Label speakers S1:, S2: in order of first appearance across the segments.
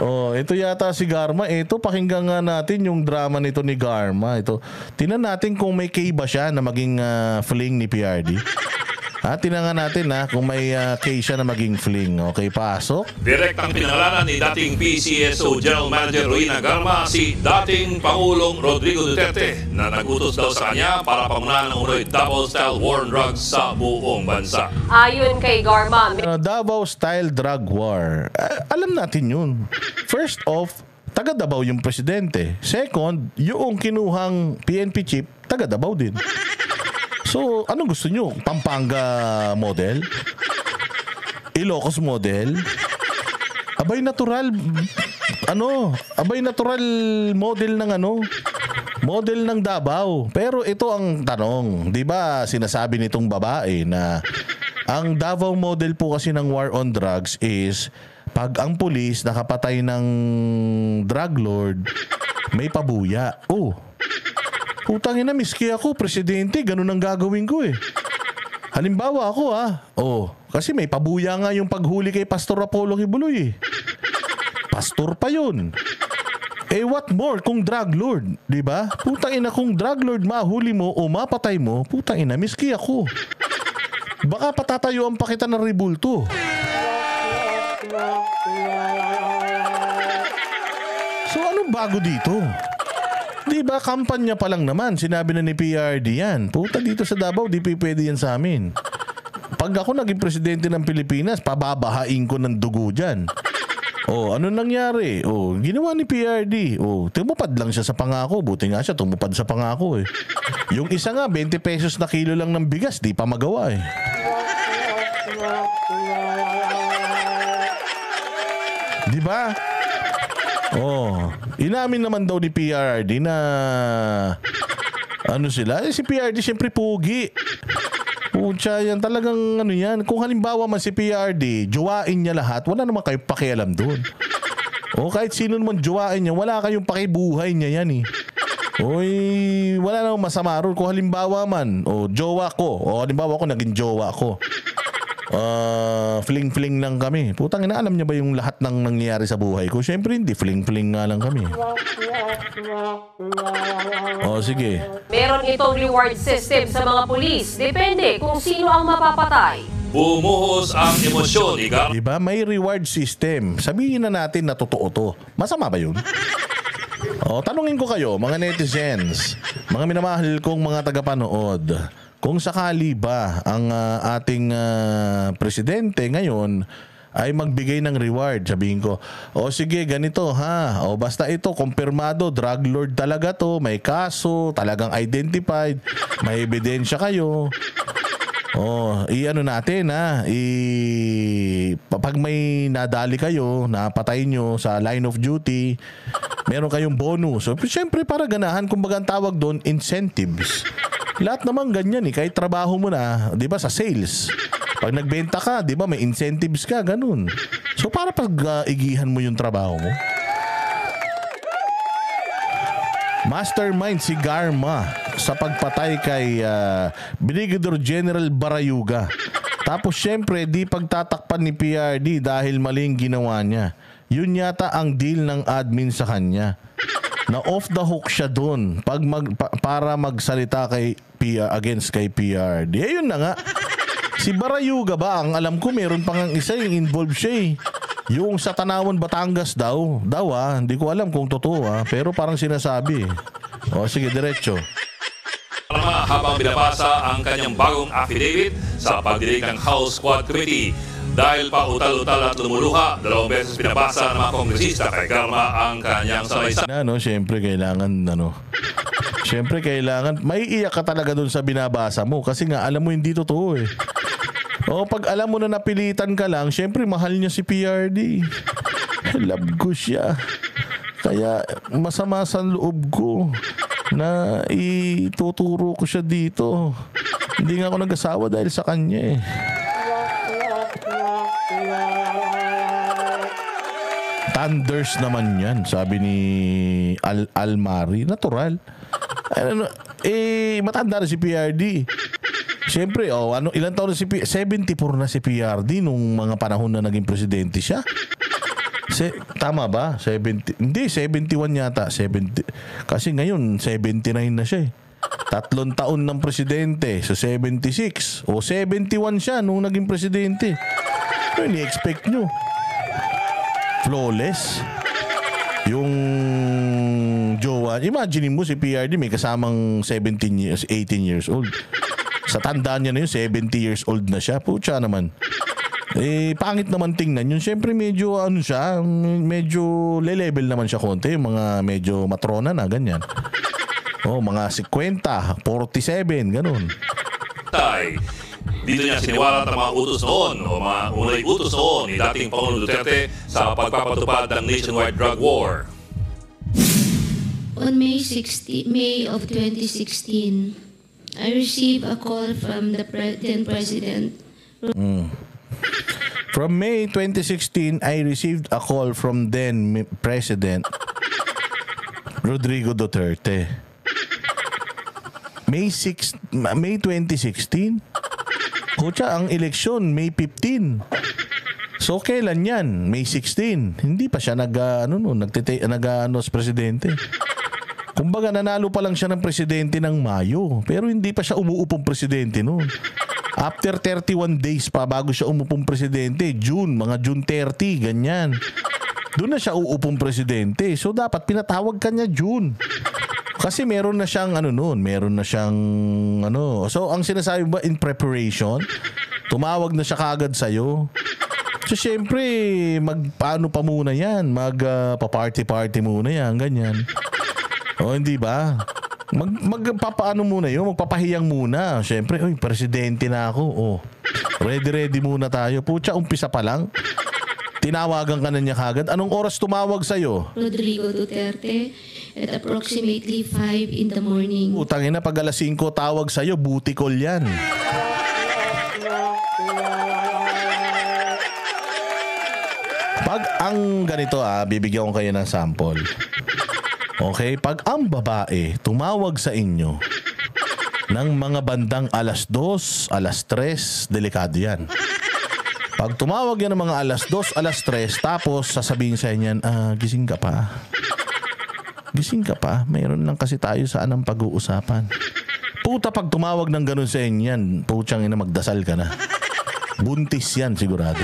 S1: Oh, ito yata si Garma. Ito, pakinggan nga natin yung drama nito ni Garma. Ito, tingnan natin kung may kay ba siya na maging fling ni PRD. Tingnan nga natin kung may kay siya na maging fling. Okay, pasok.
S2: Direktang pinangalanan ni dating PCSO General Manager Ruina Garma si dating Pangulong Rodrigo Duterte na nagutos daw sa kanya para pamunahan ng umunoy double-style war on drugs sa buong bansa.
S3: Ayon kay Garma,
S1: Davao-style drug war. Alam natin yun. First off, taga Davao yung presidente. Second, yung kinuhang PNP chief, taga Davao din. So, anong gusto nyo? Pampanga model? Ilocos model? Abay natural model ng model ng Davao. Pero ito ang tanong, 'di ba? Sinasabi nitong babae na ang Davao model po kasi ng war on drugs is pag ang pulis nakapatay ng drug lord, may pabuya. Oh. Putang ina, miski ako, presidente, ganun ang gagawin ko eh. Halimbawa ako kasi may pabuya nga yung paghuli kay Pastor Apollo Kibuloy eh. Pastor pa yun. What more kung drug lord, di ba? Putang ina, kung drug lord mahuli mo o mapatay mo, putang ina, miski ako. Baka patatayuan pa kita ng ribulto. So anong bago dito? Di ba, kampanya pa lang naman. Sinabi na ni PRD yan. Puta, dito sa Davao, di pwede yan sa amin. Pag ako naging presidente ng Pilipinas, pababahain ko ng dugo dyan. Ano nangyari? Ginawa ni PRD. Tumupad lang siya sa pangako. Buti nga siya, tumupad sa pangako eh. Yung isa nga, 20 pesos na kilo lang ng bigas, di pa magawa eh. Di ba? Inamin naman daw ni PRD na si PRD siyempre pugi. Pucha yan, talagang yan. Kung halimbawa man si PRD, jowain niya lahat, wala naman kayo pakialam doon. Kahit sino naman jowain niya, wala kayong pakibuhay niya yan eh. Wala namang masama ron. Kung halimbawa man, jowa ko, halimbawa ko naging jowa ko. Fling-fling lang kami. Putang ina, alam niya ba yung lahat ng nangyayari sa buhay ko? Siyempre hindi, fling-fling nga lang kami. Sige.
S3: meron itong reward system sa mga pulis. Depende kung sino ang mapapatay.
S2: Bumuhos ang emosyon ni Garma.
S1: Diba? May reward system. Sabihin na natin na totoo to. Masama ba yun? Tanungin ko kayo, mga netizens, mga minamahal kong mga tagapanood, kung sakali ba ang ating presidente ngayon ay magbigay ng reward, sabihin ko, sige, ganito ha. Basta ito, kumpirmado, drug lord talaga to, may kaso, talagang identified, may ebidensya kayo. Natin ha. Pag may nadali kayo, napatay nyo sa line of duty, meron kayong bonus. So, siyempre para ganahan, kumbaga ang tawag doon, incentives. Lahat naman ganyan eh. Kahit trabaho mo na, di ba, sa sales. Pag nagbenta ka, di ba, may incentives ka, ganun. So, para pag igihan mo yung trabaho mo. Mastermind si Garma sa pagpatay kay Brigadier General Barayuga. Tapos, syempre, di pagtatakpan ni PRD dahil maling ginawa niya. Yun yata ang deal ng admin sa kanya. Na off the hook siya doon para magsalita kay against kay PRD. Yun na nga. Si Barayuga ba, ang alam ko meron pang isa yung involved siya eh. Yung sa Tanawan, Batangas daw hindi ko alam kung totoo pero parang sinasabi eh. Sige, diretso.
S2: Habang binabasa ang kanyang bagong affidavit sa pagdinig ng House Quad Committee. Dahil pa utal-utal at lumuluha, 2 beses pinabasa ng mga kongresista kay Garma ang kanyang salaysay.
S1: Siyempre kailangan, may iyak ka talaga dun sa binabasa mo kasi nga alam mo hindi totoo eh. Pag alam mo na napilitan ka lang, siyempre mahal niya si PRD. Love ko siya. Kaya masama sa loob ko na ituturo ko siya dito. Hindi nga ako nag-asawa dahil sa kanya eh. Thunders naman yan, sabi ni Almari. Natural. Matanda na si PRD. Siyempre, ilang taon na si PRD? 74 na si PRD nung mga panahon na naging presidente siya. Tama ba? 70, hindi, 71 yata. 70, kasi ngayon, 79 na siya eh. 3 taon ng presidente. So 76. O 71 siya nung naging presidente. Ano ni-expect nyo? Flawless. Yung jowa. Imagine mo si PRD may kasamang 18 years old. Sa tandaan niya na yun, 70 years old na siya. Pucha naman. Pangit naman tingnan yun. Siyempre medyo siya, medyo le-level naman siya konti. Yung mga medyo matrona na, ganyan. Mga 50, 47, ganun.
S2: Dito niya siniwalat ang mga utos noon o mga unay utos noon ni dating Pangulong Duterte sa pagpapatupad ng nationwide drug war.
S4: On May of 2016, I received a call from the then President.
S1: From May 2016, I received a call from then President Rodrigo Duterte. May 2016? Kutsa, ang eleksyon, May 15. So, kailan yan? May 16. Hindi pa siya nag-anos presidente. Kumbaga, nanalo pa lang siya ng presidente ng Mayo. Pero hindi pa siya umuupong presidente noon. After 31 days pa bago siya umupong presidente, mga June 30, ganyan. Doon na siya uupong presidente. So, dapat pinatawag ka niya June. Kasi meron na siyang So, ang sinasabi ba in preparation, tumawag na siya kagad sa'yo. So, syempre, paano pa muna yan? Pa-party-party muna yan, ganyan. Hindi ba? Magpapaano muna yun? Magpapahiyang muna. Syempre, presidente na ako. Ready muna tayo. Pucha, umpisa pa lang. Tinawagan ka na niya kagad. Anong oras tumawag sa'yo?
S4: Rodrigo Duterte at approximately 5 in the morning.
S1: Utangin na, pag alas 5 tawag sa'yo, butikol yan. Pag ang ganito bibigyan ko kayo ng sample. Okay? Pag ang babae tumawag sa inyo ng mga bandang alas 2, alas 3, delikado yan. Pag tumawag yan ng mga alas 2, alas 3, tapos sasabihin sa inyo, gising ka pa. Gising ka pa? Mayroon lang kasi tayo saan ang pag-uusapan. Puta, pag tumawag ng ganun sa inyo yan, putsang ina, magdasal ka na. Buntis yan, sigurado.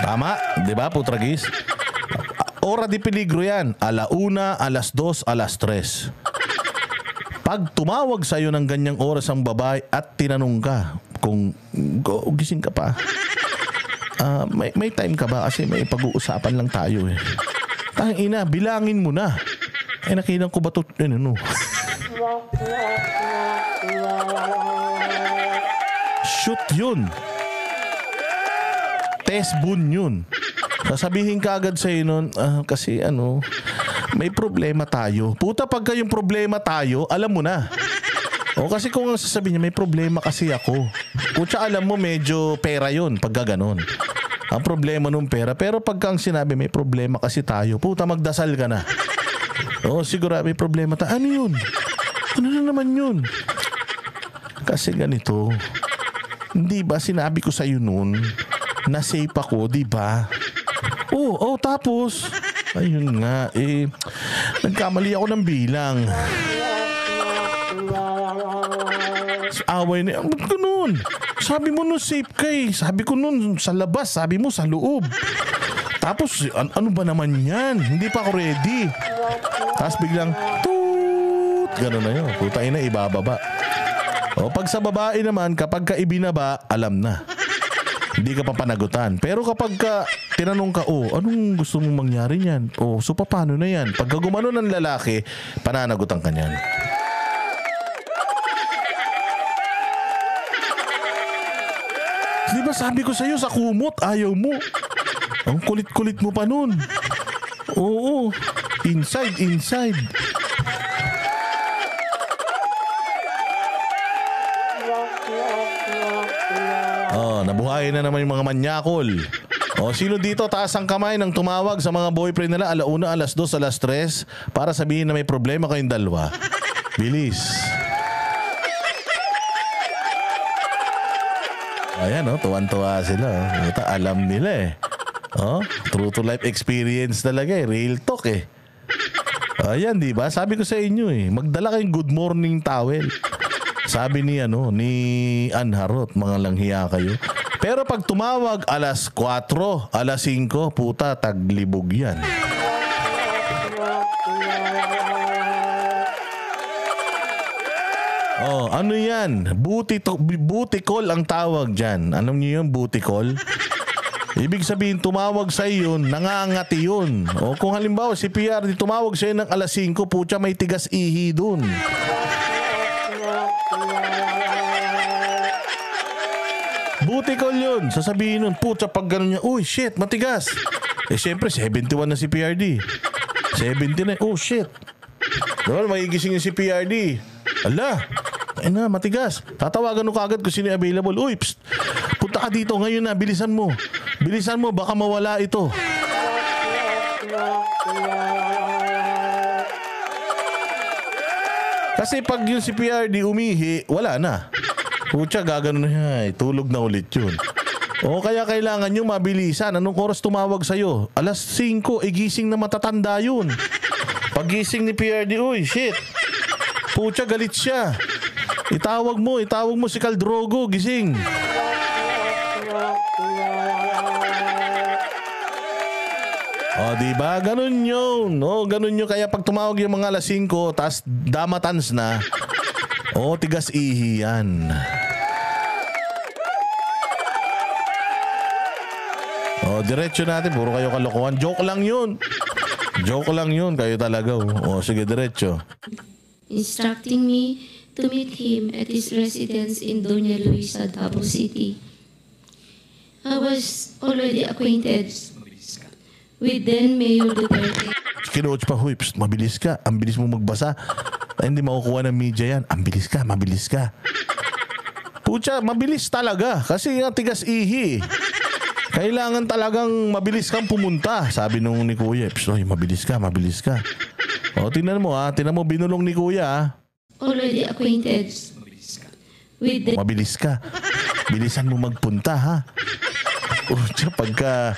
S1: Tama, di ba, putragis? Ora di peligro yan. Alauna, alas 2, alas 3. Pag tumawag sa'yo ng ganyang oras ang babae at tinanong ka kung gising ka pa, may time ka ba? Kasi may pag-uusapan lang tayo eh. Tangina, bilangin mo na. Nakilang ko ba ito? Shoot yun. Test boon yun. Sasabihin ka agad sa'yo nun, kasi may problema tayo. Puta, pagka yung problema tayo, alam mo na. Kasi kung ang sasabihin niya, may problema kasi ako. Puta, alam mo, medyo pera yun pagka ganon. Ang problema nung pera. Pero pagka ang sinabi, may problema kasi tayo, puta, magdasal ka na. Siguro may problema tayo. Ano yun? Ano na naman yun? Kasi ganito, hindi ba sinabi ko sa'yo nun, na safe ako, di ba? Tapos, ayun nga, nagkamali ako ng bilang. Away na, ba't ganun? Sabi mo nun safe ka eh. Sabi ko nun sa labas, sabi mo sa loob. Tapos, ano ba naman yan? Hindi pa ako ready. Tapos biglang, toot! Ganun na yun. Putain na, ibababa. Pag sa babae naman, kapag ka ibinaba, alam na. Hindi ka pa panagutan. Pero kapag ka tinanong ka, anong gusto mong mangyari niyan? So paano na yan? Pagka gumano ng lalaki, pananagutan ka niyan. Di ba sabi ko sa'yo, sa kumot, ayaw mo. Ang kulit-kulit mo pa nun. Oo. Inside. Nabuhayin na naman yung mga manyakol. Sino dito taas ang kamay nang tumawag sa mga boyfriend nila alauna, alas 2, alas 3 para sabihin na may problema kayong dalawa? Bilis. Ayan, tuwan-tuwa sila. Puta, alam nila eh. True to life experience talaga eh. Real talk eh. Ayan, di ba? Sabi ko sa inyo eh, magdala kayong good morning towel. Sabi ni Ann Harot, mga langhiya kayo. Pero pag tumawag alas 4, alas 5, puta, taglibog yan. Ano yan? Booty call ang tawag dyan. Anong niyo yun, booty call? Ibig sabihin, tumawag sa iyo, nangangati yun. Kung halimbawa, si PRD tumawag sa iyo ng alas 5, putya, may tigas ihi dun. Booty call yun. Sasabihin nun, putya, pag gano'n niya, uy, shit, matigas. Siyempre, 71 na si PRD. 70 na, oh, shit. Diba, magigising yung si PRD. Ala, matigas. Tatawagan mo kagad kung sino available. Uy, psst, punta ka dito ngayon na, bilisan mo. Bilisan mo, baka mawala ito. Kasi pag yung si PRD umihi, wala na. Pucha, gagano na yan. Tulog na ulit yun. Kaya kailangan nyo mabilisan. Anong oras tumawag sa'yo? Alas 5, gising na matatanda yun. Pag gising ni PRD, uy, shit. Pucha, galit siya. Itawag mo si Caldrogo, gising. Diba? Ganun yun. Ganun yun. Kaya pag tumawag yung mga alas 5, tas damatans na, tigas ihi yan. Diretso natin. Puro kayo kalokohan. Joke lang yun. Joke lang yun. Kayo talaga. Sige, diretso.
S4: Instructing me to meet him at his residence in Doña Luisa, Davao City. I was already acquainted with then Mayor Duterte.
S1: Kinoach pa, huy, psst, mabilis ka. Ang bilis mo magbasa. Hindi makukuha ng media yan. Ang bilis ka, mabilis ka. Pucha, mabilis talaga. Kasi nga tigas ihi. Kailangan talagang mabilis kang pumunta. Sabi nung ni Kuya, psst, mabilis ka, mabilis ka. Tingnan mo tingnan mo binulong ni Kuya.
S4: Already acquainted with the...
S1: Mabilis ka. Bilisan mo magpunta ha. Pagka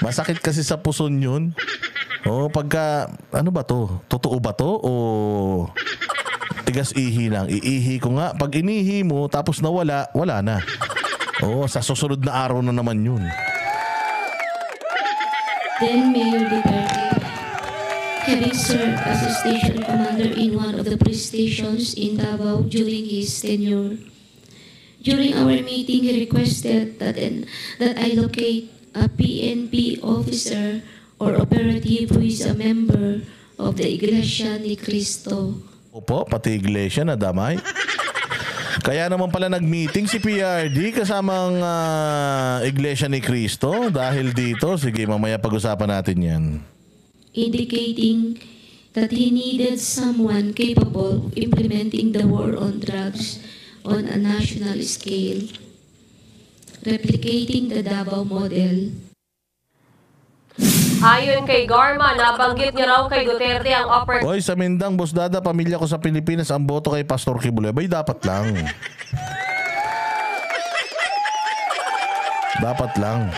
S1: masakit kasi sa puson yun. Pagka ano ba to? Totoo ba to? O tigas ihi lang? Iihi ko nga. Pag inihi mo tapos nawala, wala na. Sa susunod na araw na naman yun.
S4: Then Mayor Duterte, having served as a station commander in one of the police stations in Davao during his tenure. During our meeting, he requested that I locate a PNP officer or operative who is a member of the Iglesia ni Cristo.
S1: Opo, pati iglesia na damay. Kaya naman pala nag-meeting si PRD kasamang Iglesia ni Cristo dahil dito. Sige, mamaya pag-usapan natin yan.
S4: Indicating that he needed someone capable of implementing the war on drugs on a national scale, replicating the Davao model.
S3: Ayon kay Garma, nabanggit niya raw kay Duterte ang
S1: Oy, sa Mindang, Boss Dada, pamilya ko sa Pilipinas, ang boto kay Pastor Kibuloy. Bay, dapat lang. Dapat lang.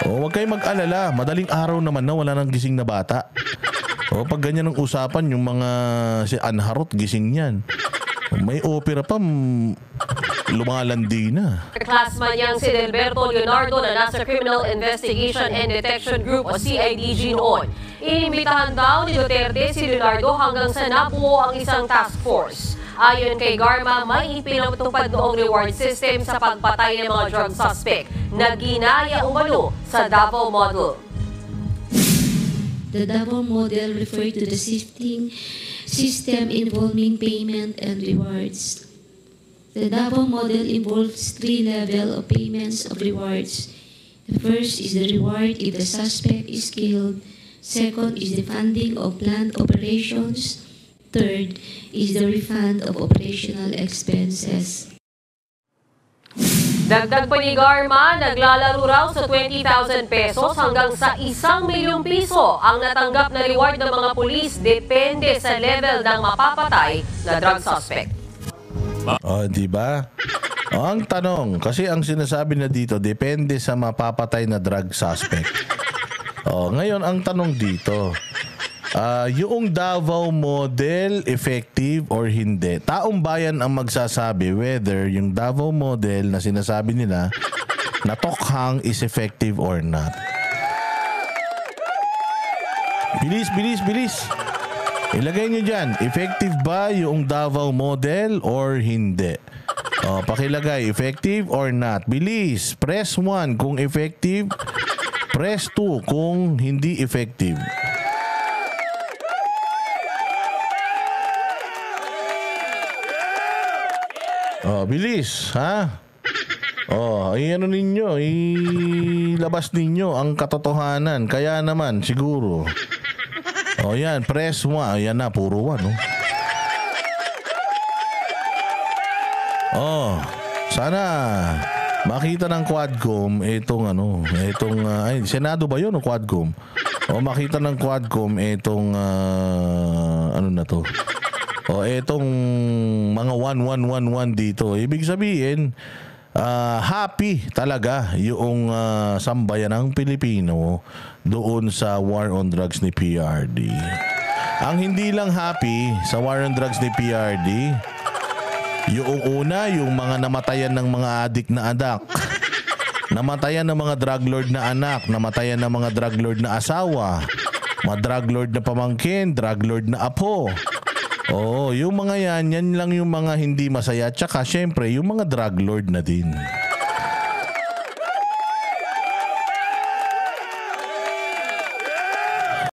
S1: Huwag kayong mag-alala. Madaling araw naman na wala nang gising na bata. Pag ganyan ang usapan, yung mga si Ann Harot, gising yan. May opera pa, lumalandi na.
S3: Classman niyang si Delberto Leonardo na nasa Criminal Investigation and Detection Group o CIDG noon. Inimbitahan daw ni Duterte si Leonardo hanggang sa nabuo ang isang task force. Ayon kay Garma, may ipinatupad noong reward system sa pagpatay ng mga drug suspect na ginaya umano sa Davao model.
S4: The Davao model referred to the system involving payment and rewards. The Davao model involves 3 levels of payments of rewards. The first is the reward if the suspect is killed. Second is the funding of planned operations. Third is the refund of operational expenses.
S3: Dagdag pa ni Garma, naglalaro raw sa 20,000 pesos hanggang sa 1 milyong piso ang natanggap na reward ng mga pulis depende sa level ng mapapatay na drug suspect.
S1: Di ba? Ang tanong, kasi ang sinasabi na dito, depende sa mapapatay na drug suspect. Ngayon, ang tanong dito, yung Davao model, effective or hindi? Taong bayan ang magsasabi whether yung Davao model na sinasabi nila na tokhang is effective or not. Bilis, bilis, bilis. Ilagay nyo dyan, effective ba yung Davao model or hindi? Pakilagay, effective or not. Bilis, press 1 kung effective, press 2 kung hindi effective. Bilis, ha? Ano ninyo, ilabas ninyo ang katotohanan. Kaya naman, siguro. Yan, press 1. Ayan na, puro 1, no? Sana makita ng Quadcom itong Senado ba yun o Quadcom? Makita ng Quadcom itong ano na to? Itong mga 1111 dito. Ibig sabihin, happy talaga yung sambayan ng Pilipino doon sa war on drugs ni PRD. Ang hindi lang happy sa war on drugs ni PRD, yung una, yung mga namatayan ng mga adik na anak, namatayan ng mga drug lord na anak, namatayan ng mga drug lord na asawa, mga drug lord na pamangkin, drug lord na apo. Yung mga yan lang yung mga hindi masaya. Tsaka syempre, yung mga drug lord na din.